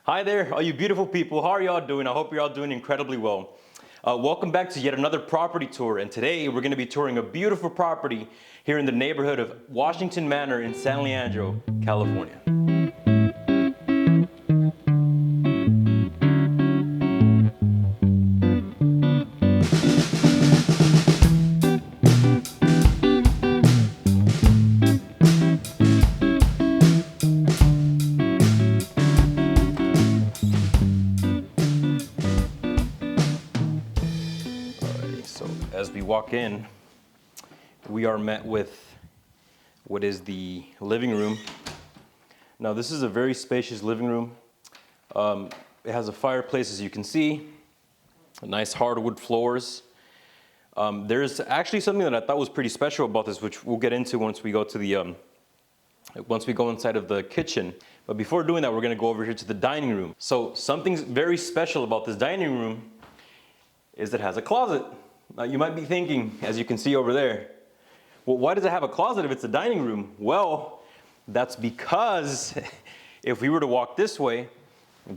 Hi there, all you beautiful people. How are y'all doing? I hope you're all doing incredibly well. Welcome back to yet another property tour, and today we're going to be touring a beautiful property here in the neighborhood of Washington Manor in San Leandro, California. So as we walk in, we are met with what is the living room. Now this is a very spacious living room. It has a fireplace, as you can see, nice hardwood floors. There's actually something that I thought was pretty special about this, which we'll get into once we go to the once we go inside of the kitchen. But before doing that, we're going to go over here to the dining room. So something very special about this dining room is it has a closet. Now you might be thinking, as you can see over there, well, why does it have a closet if it's a dining room? Well, that's because if we were to walk this way,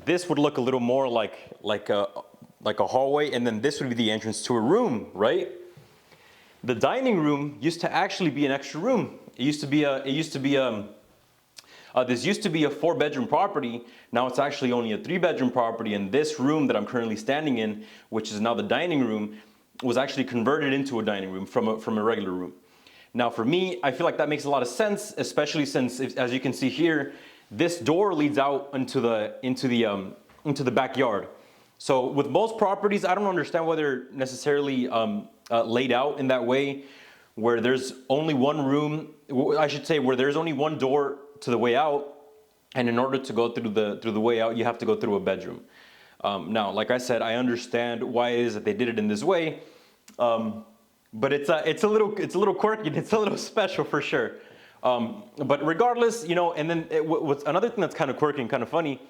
this would look a little more like a hallway, and then this would be the entrance to a room, right? The dining room used to actually be an extra room. This used to be a 4-bedroom property. Now it's actually only a 3-bedroom property, and this room that I'm currently standing in, which is now the dining room, was actually converted into a dining room from a regular room. Now for me, I feel like that makes a lot of sense, especially since, as you can see here, this door leads out into the backyard. So with most properties, I don't understand why they're necessarily laid out in that way, where there's only one room, I should say, where there's only one door to the way out, and in order to go through the way out, you have to go through a bedroom. Now, like I said, I understand why it is that they did it in this way, but it's a little quirky, it's a little special for sure. But regardless, you know, and then what's another thing that's kind of quirky and kind of funny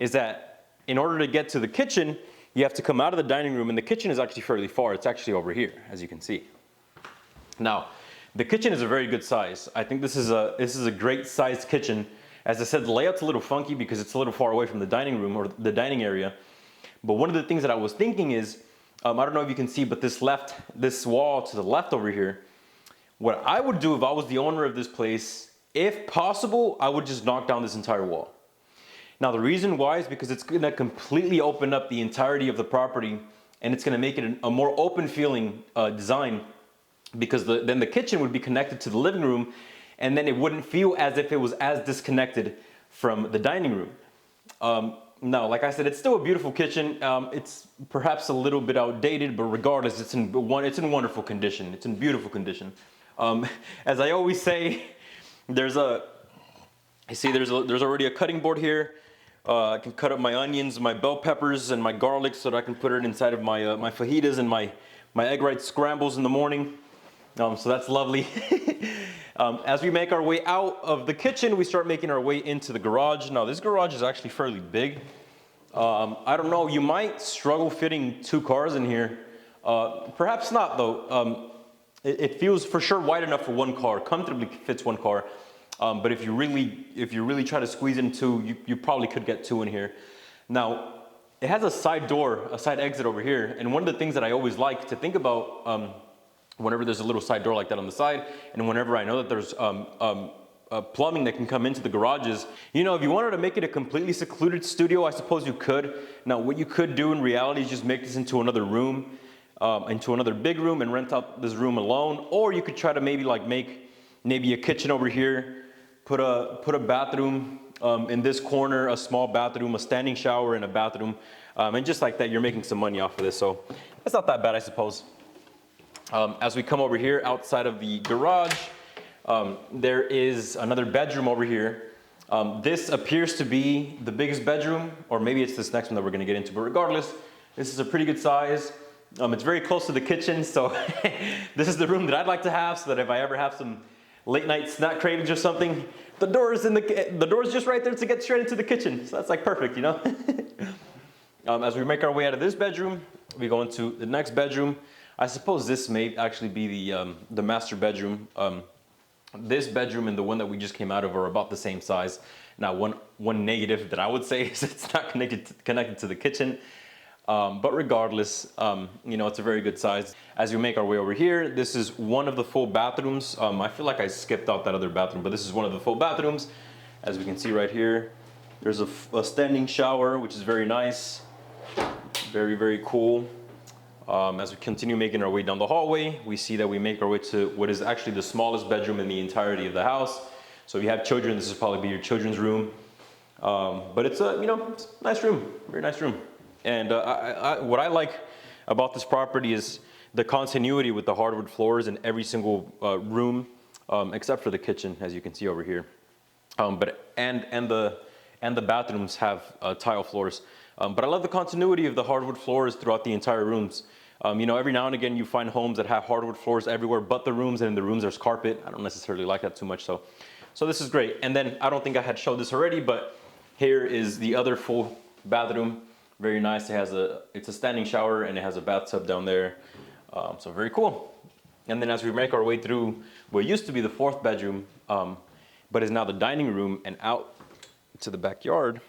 is that in order to get to the kitchen, you have to come out of the dining room, and the kitchen is actually fairly far. It's actually over here, as you can see. Now, the kitchen is a very good size. I think this is a great sized kitchen. As I said, the layout's a little funky because it's a little far away from the dining room or the dining area. But one of the things that I was thinking is, I don't know if you can see, but this wall to the left over here, what I would do if I was the owner of this place, if possible, I would just knock down this entire wall. Now the reason why is because it's gonna completely open up the entirety of the property, and it's gonna make it a more open feeling design, because then the kitchen would be connected to the living room, and then it wouldn't feel as if it was as disconnected from the dining room. Now, like I said, it's still a beautiful kitchen. It's perhaps a little bit outdated, but regardless, it's in wonderful condition. It's in beautiful condition. As I always say, there's already a cutting board here. I can cut up my onions, my bell peppers, and my garlic so that I can put it inside of my fajitas and my egg white scrambles in the morning. So that's lovely. As we make our way out of the kitchen, we start making our way into the garage. Now this garage is actually fairly big. I don't know, you might struggle fitting 2 cars in here. Perhaps not though. It feels for sure wide enough for 1 car, comfortably fits 1 car. But if you really try to squeeze in 2, you probably could get 2 in here. Now, it has a side door, a side exit over here. And one of the things that I always like to think about whenever there's a little side door like that on the side, and whenever I know that there's plumbing that can come into the garages, you know, if you wanted to make it a completely secluded studio, I suppose you could. Now, what you could do in reality is just make this into another room, into another big room, and rent out this room alone. Or you could try to make a kitchen over here, put a bathroom in this corner, a small bathroom, a standing shower, and a bathroom, and just like that, you're making some money off of this. So that's not that bad, I suppose. As we come over here outside of the garage, there is another bedroom over here. This appears to be the biggest bedroom, or maybe it's this next one that we're going to get into, but regardless, this is a pretty good size. It's very close to the kitchen, so this is the room that I'd like to have, so that if I ever have some late night snack cravings or something, the door's just right there to get straight into the kitchen. So that's like perfect, you know? As we make our way out of this bedroom, we go into the next bedroom. I suppose this may actually be the master bedroom. This bedroom and the one that we just came out of are about the same size. Now, one negative that I would say is it's not connected to the kitchen. But regardless, you know, it's a very good size. As we make our way over here, this is one of the full bathrooms. I feel like I skipped out that other bathroom, but this is one of the full bathrooms. As we can see right here, there's a standing shower, which is very nice. Very, very cool. As we continue making our way down the hallway, we see that we make our way to what is actually the smallest bedroom in the entirety of the house. So if you have children, this will probably be your children's room. But it's a, you know, it's a nice room, very nice room. And what I like about this property is the continuity with the hardwood floors in every single room, except for the kitchen, as you can see over here. And the bathrooms have tile floors. But I love the continuity of the hardwood floors throughout the entire rooms. You know, every now and again you find homes that have hardwood floors everywhere but the rooms, and in the rooms there's carpet. I don't necessarily like that too much, so this is great. And then I don't think I had showed this already, but here is the other full bathroom. Very nice. It's a standing shower and it has a bathtub down there. So very cool. And then as we make our way through what used to be the fourth bedroom, but is now the dining room, and out to the backyard,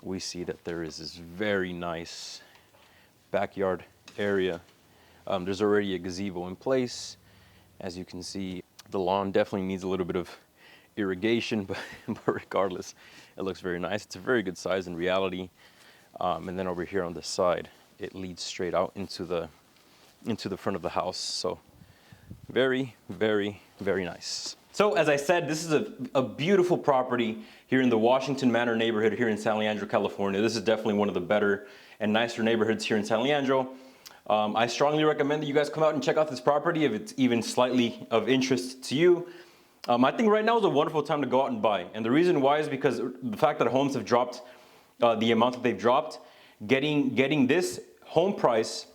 we see that there is this very nice backyard area. There's already a gazebo in place. As you can see, the lawn definitely needs a little bit of irrigation, but regardless, it looks very nice. It's a very good size in reality. And then over here on the side, it leads straight out into the front of the house. So very, very, very nice. So as I said, this is a beautiful property here in the Washington Manor neighborhood here in San Leandro, California. This is definitely one of the better and nicer neighborhoods here in San Leandro. I strongly recommend that you guys come out and check out this property if it's even slightly of interest to you. I think right now is a wonderful time to go out and buy. And the reason why is because the fact that homes have dropped the amount that they've dropped, getting this home price,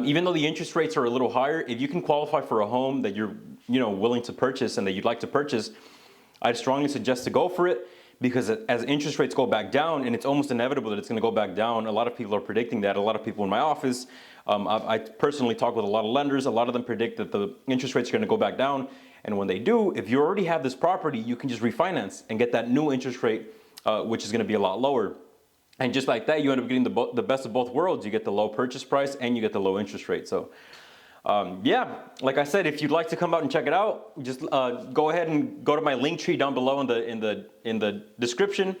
even though the interest rates are a little higher, if you can qualify for a home that you're willing to purchase and that you'd like to purchase, I'd strongly suggest to go for it, because as interest rates go back down, and it's almost inevitable that it's going to go back down. A lot of people are predicting that. A lot of people in my office, I personally talk with a lot of lenders. A lot of them predict that the interest rates are going to go back down. And when they do, if you already have this property, you can just refinance and get that new interest rate, which is going to be a lot lower. And just like that, you end up getting the best of both worlds. You get the low purchase price and you get the low interest rate. So yeah, like I said, if you'd like to come out and check it out, just go ahead and go to my link tree down below in the description.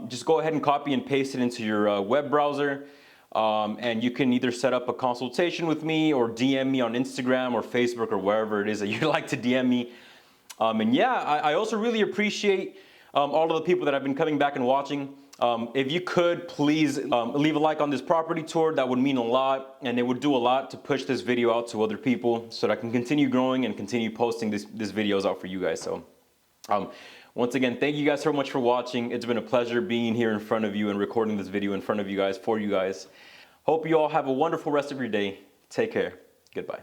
Just go ahead and copy and paste it into your web browser. And you can either set up a consultation with me or DM me on Instagram or Facebook or wherever it is that you'd like to DM me. And yeah, I also really appreciate all of the people that have been coming back and watching. If you could, please leave a like on this property tour. That would mean a lot, and it would do a lot to push this video out to other people so that I can continue growing and continue posting these videos out for you guys. So once again, thank you guys so much for watching. It's been a pleasure being here in front of you and recording this video in front of you guys, for you guys. Hope you all have a wonderful rest of your day. Take care. Goodbye.